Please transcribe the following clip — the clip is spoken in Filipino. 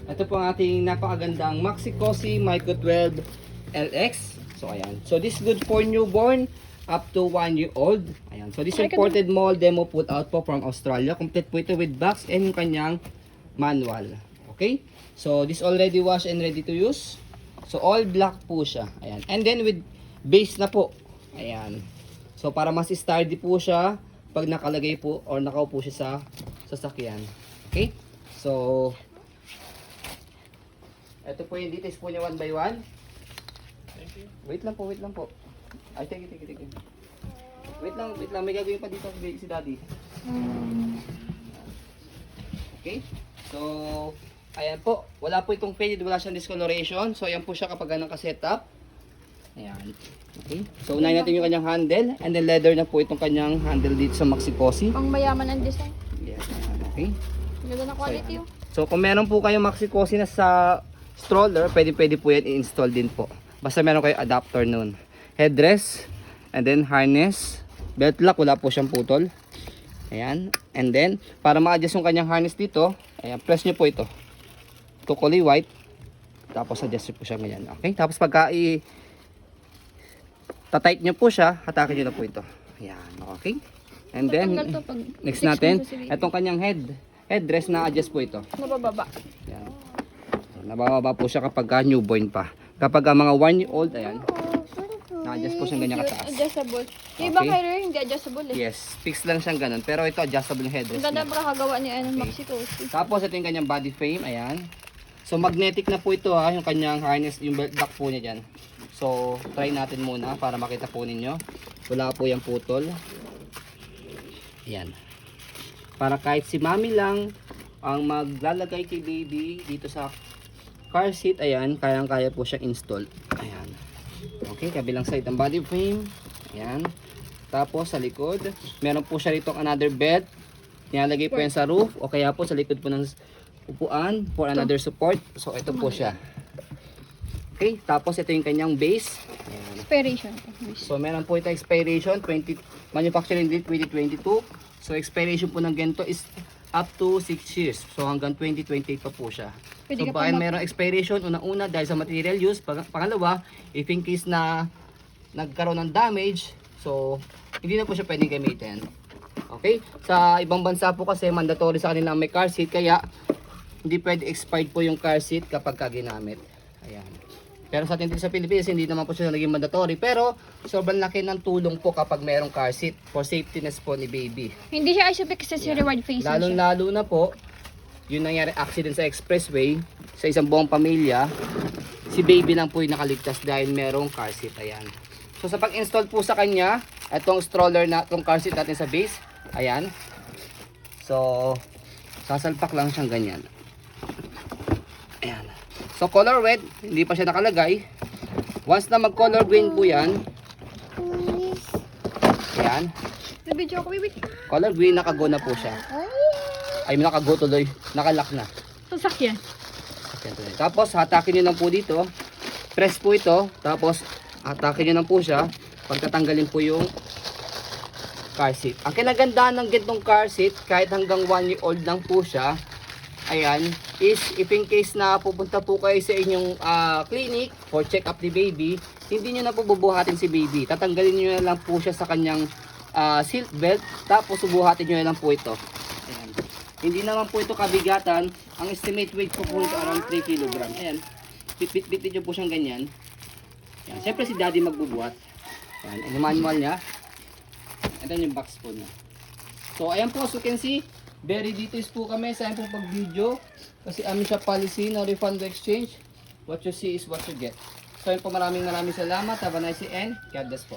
ito po ang ating napakagandang Maxi Cosi Micro 12 LX. So ayan. So this is good for newborn up to 1 year old. Ayan. So this imported mold demo put out po from Australia. Complete po ito with box and yung kanyang manual. Okay? So this already washed and ready to use. So all black po siya. Ayan. And then with base na po. Ayan. So para mas sturdy po siya pag nakalagay po or nakaupo siya sa sasakyan. Okay? So ito po yung details po niya one by one. Thank you. Wait lang po. Ay, thank you. Wait lang. May gagawin pa dito si Daddy. Okay? So, ayan po. Wala po itong faded, wala siyang discoloration. So, ayan po siya kapag naka-setup. Ayan. Okay? So, unahin natin yung kanyang handle. And then, leather na po itong kanyang handle dito sa Maxi Cosi. Pang mayaman ang design. Yes. Okay? Ganda na quality oh. So, kung meron po kayong Maxi Cosi na sa stroller, pwede po yan i-install din po. Basta meron kayo adapter nun. Headrest, and then harness, belt lock, wala po siyang putol. Ayan. And then, para ma-adjust yung kanyang harness dito, ayan, press nyo po ito. Ito kulay white. Tapos adjust nyo po siya ganyan. Okay? Tapos pagka tatight nyo po siya, hatakin nyo na po ito. Ayan. Okay? And then, next natin, itong kanyang headrest na adjust po ito. Nabababa. Ayan. Nabababa po siya kapag newborn pa. Kapag mga 1 year old, ayan, na-adjust po siyang ganyan kataas. Adjustable. Yung iba carrier, hindi adjustable eh. Yes, fixed lang siyang ganun. Pero ito, adjustable yung Ang headrest ganda niya. ba kagawa ni Maxi Cosi. Tapos, ito yung kanyang body frame, ayan. So, magnetic na po ito ha, yung kanyang harness, yung belt lock po niya dyan. So, try natin muna para makita po ninyo. Wala po yung putol. Ayan. Para kahit si mami lang ang maglalagay kay baby dito sa car seat, ayan, kayang-kaya po siyang install. Ayan. Okay, kabilang side ang body frame. Ayan. Tapos sa likod, meron po siya rito another bed. Nilalagay po yan sa roof o kaya po sa likod po ng upuan for another support. So ito po siya. Okay, tapos ito yung kanyang base. Ayan. Expiration. So meron po ito expiration manufacturing date 2022. So expiration po ng ganito is up to 6 years. So hanggang 2028 pa po siya. Pwede So ka pa bakit mayroong expiration? Una-una dahil sa material use. Pangalawa, if in case na nagkaroon ng damage, so hindi na po siya pwedeng gamitin. Okay? Sa ibang bansa po kasi mandatory sa kanila may car seat, kaya hindi pwede expired po yung car seat kapag ginamit. Ayan. Pero sa atin dito sa Pilipinas, hindi naman po siya naging mandatory. Pero sobrang laki ng tulong po kapag mayroong car seat for safetyness po ni baby. Hindi siya ISOPIC kasi si reward facing siya. Lalo na po, yung nangyari accident sa expressway, sa isang buong pamilya, si baby lang po yung nakaligtas dahil merong car seat. Ayan. So sa pag-install po sa kanya, itong stroller na, itong car seat natin sa base, ayan. So, sasalpak lang siyang ganyan. Ayan. So color red, hindi pa siya nakalagay. Once na mag color green po yan, ayan. Video ko, wait. Color green, nakago na po siya. Ay, nakago tuloy. Nakalock na. Sasakyan. Tapos, hatakin nyo lang po dito. Press po ito. Tapos, hatakin nyo lang po siya. Pagtatanggalin po yung car seat. Ang kinagandaan ng gantong car seat, kahit hanggang 1 year old lang po siya, ayan, is if in case na pupunta po kayo sa inyong clinic for check up the baby, hindi nyo na po bubuhatin si baby. Tatanggalin nyo na lang po siya sa kanyang seat belt, tapos bubuhatin nyo na lang po ito. Ayan. Hindi naman po ito kabigatan. Ang estimate weight po ito around 3 kg. Ayan. Bit-bit nyo po siyang ganyan. Ayan. Siyempre si daddy magbubuhat. Ayan. Yung manual niya. Ito yung box po niya. So ayan po, as you can see, very details po kami sa po pag video. Kasi amin siya policy na refund or exchange. What you see is what you get. So ayan po, maraming salamat. Have a nice day and God bless po.